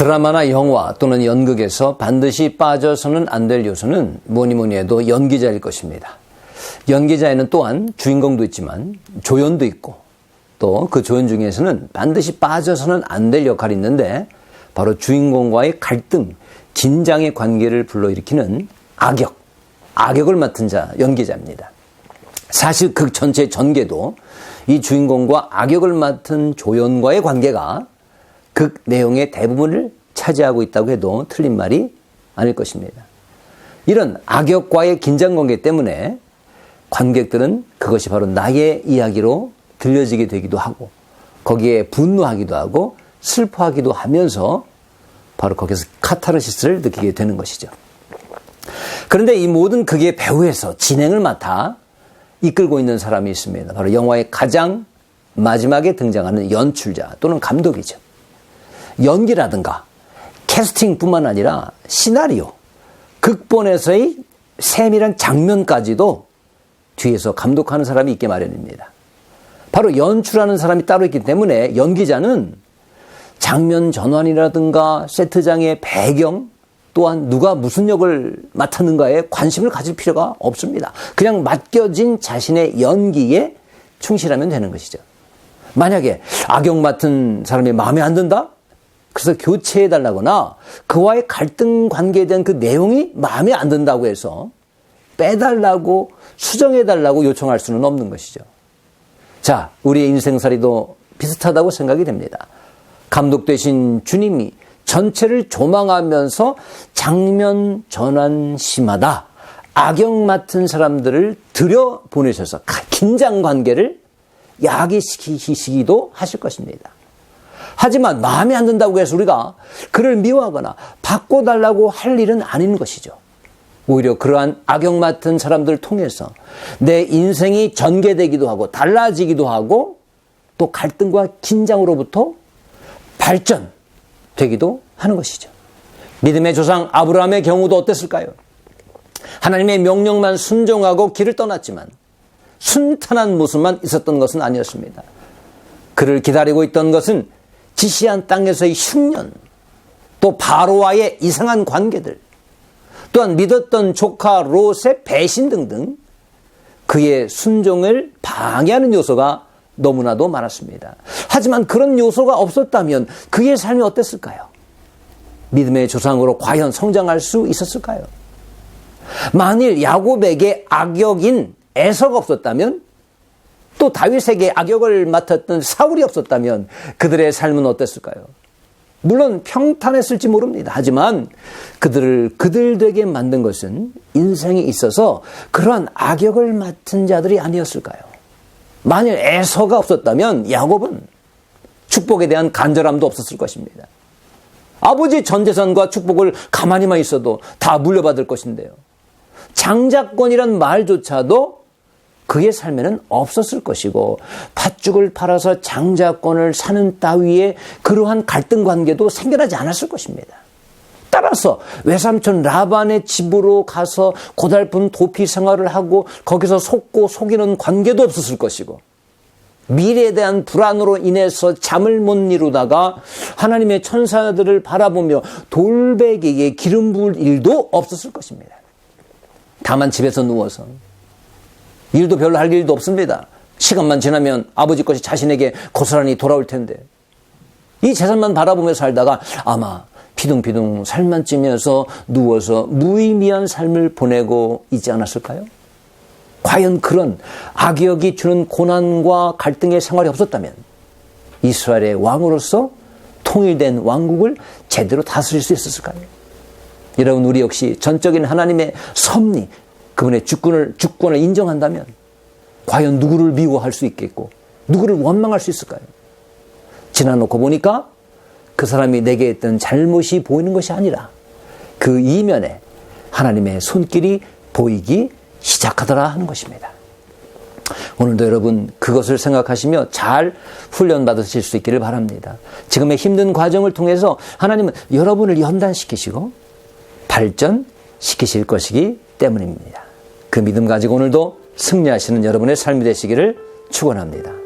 드라마나 영화 또는 연극에서 반드시 빠져서는 안 될 요소는 뭐니 해도 연기자일 것입니다. 연기자에는 또한 주인공도 있지만 조연도 있고 또 그 조연 중에서는 반드시 빠져서는 안 될 역할이 있는데 바로 주인공과의 갈등, 긴장의 관계를 불러일으키는 악역을 맡은 자, 연기자입니다. 사실 그 전체 전개도 이 주인공과 악역을 맡은 조연과의 관계가 극 내용의 대부분을 차지하고 있다고 해도 틀린 말이 아닐 것입니다. 이런 악역과의 긴장관계 때문에 관객들은 그것이 바로 나의 이야기로 들려지게 되기도 하고 거기에 분노하기도 하고 슬퍼하기도 하면서 바로 거기서 카타르시스를 느끼게 되는 것이죠. 그런데 이 모든 극의 배우에서 진행을 맡아 이끌고 있는 사람이 있습니다. 바로 영화의 가장 마지막에 등장하는 연출자 또는 감독이죠. 연기라든가 캐스팅뿐만 아니라 시나리오, 극본에서의 세밀한 장면까지도 뒤에서 감독하는 사람이 있게 마련입니다. 바로 연출하는 사람이 따로 있기 때문에 연기자는 장면 전환이라든가 세트장의 배경 또한 누가 무슨 역을 맡았는가에 관심을 가질 필요가 없습니다. 그냥 맡겨진 자신의 연기에 충실하면 되는 것이죠. 만약에 악역 맡은 사람이 마음에 안 든다? 그래서 교체해달라거나 그와의 갈등 관계에 대한 그 내용이 마음에 안 든다고 해서 빼달라고 수정해달라고 요청할 수는 없는 것이죠. 자, 우리의 인생살이도 비슷하다고 생각이 됩니다. 감독 되신 주님이 전체를 조망하면서 장면 전환 시마다 악역 맡은 사람들을 들여보내셔서 긴장 관계를 야기시키시기도 하실 것입니다. 하지만 마음에 안 든다고 해서 우리가 그를 미워하거나 바꿔달라고 할 일은 아닌 것이죠. 오히려 그러한 악역 맡은 사람들을 통해서 내 인생이 전개되기도 하고 달라지기도 하고 또 갈등과 긴장으로부터 발전되기도 하는 것이죠. 믿음의 조상 아브라함의 경우도 어땠을까요? 하나님의 명령만 순종하고 길을 떠났지만 순탄한 모습만 있었던 것은 아니었습니다. 그를 기다리고 있던 것은 지시한 땅에서의 흉년, 또 바로와의 이상한 관계들, 또한 믿었던 조카 롯의 배신 등등 그의 순종을 방해하는 요소가 너무나도 많았습니다. 하지만 그런 요소가 없었다면 그의 삶이 어땠을까요? 믿음의 조상으로 과연 성장할 수 있었을까요? 만일 야곱에게 악역인 에서가 없었다면 또 다윗에게 악역을 맡았던 사울이 없었다면 그들의 삶은 어땠을까요? 물론 평탄했을지 모릅니다. 하지만 그들 되게 만든 것은 인생에 있어서 그러한 악역을 맡은 자들이 아니었을까요? 만일 에서가 없었다면 야곱은 축복에 대한 간절함도 없었을 것입니다. 아버지 전 재산과 축복을 가만히만 있어도 다 물려받을 것인데요. 장자권이란 말조차도 그의 삶에는 없었을 것이고 팥죽을 팔아서 장자권을 사는 따위의 그러한 갈등 관계도 생겨나지 않았을 것입니다. 따라서 외삼촌 라반의 집으로 가서 고달픈 도피 생활을 하고 거기서 속고 속이는 관계도 없었을 것이고 미래에 대한 불안으로 인해서 잠을 못 이루다가 하나님의 천사들을 바라보며 돌베개에 기름 부을 일도 없었을 것입니다. 다만 집에서 누워서 일도 별로 할 일도 없습니다. 시간만 지나면 아버지 것이 자신에게 고스란히 돌아올 텐데 이 재산만 바라보며 살다가 아마 피둥피둥 살만 찌면서 누워서 무의미한 삶을 보내고 있지 않았을까요? 과연 그런 악역이 주는 고난과 갈등의 생활이 없었다면 이스라엘의 왕으로서 통일된 왕국을 제대로 다스릴 수 있었을까요? 여러분, 우리 역시 전적인 하나님의 섭리, 그분의 주권을 인정한다면 과연 누구를 미워할 수 있겠고 누구를 원망할 수 있을까요? 지나놓고 보니까 그 사람이 내게 했던 잘못이 보이는 것이 아니라 그 이면에 하나님의 손길이 보이기 시작하더라 하는 것입니다. 오늘도 여러분 그것을 생각하시며 잘 훈련받으실 수 있기를 바랍니다. 지금의 힘든 과정을 통해서 하나님은 여러분을 연단시키시고 발전시키실 것이기 때문입니다. 그 믿음 가지고 오늘도 승리하시는 여러분의 삶이 되시기를 축원합니다.